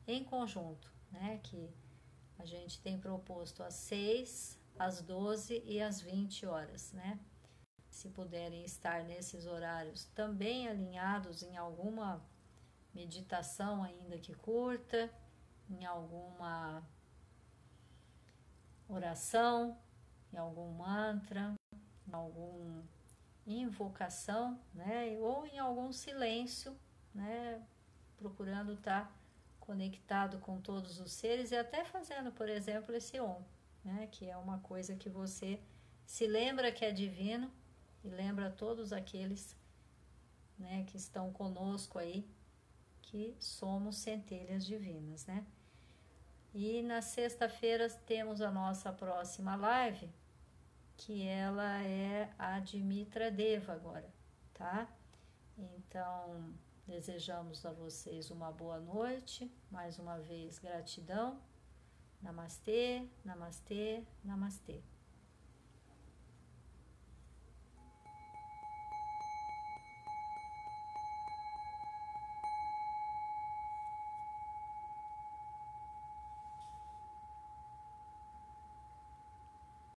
em conjunto, né? Que a gente tem proposto às 6, às 12 e às 20 horas, né? Se puderem estar nesses horários também alinhados em alguma meditação, ainda que curta, em alguma oração, em algum mantra, em alguma invocação, né? Ou em algum silêncio, né? Procurando estar conectado com todos os seres e até fazendo, por exemplo, esse Om, né? Que é uma coisa que você se lembra que é divino e lembra todos aqueles, né, que estão conosco aí, que somos centelhas divinas, né? E na sexta-feira temos a nossa próxima live, que ela é a de Mitra Deva agora, tá? Então, desejamos a vocês uma boa noite, mais uma vez gratidão. Namastê, namastê, namastê.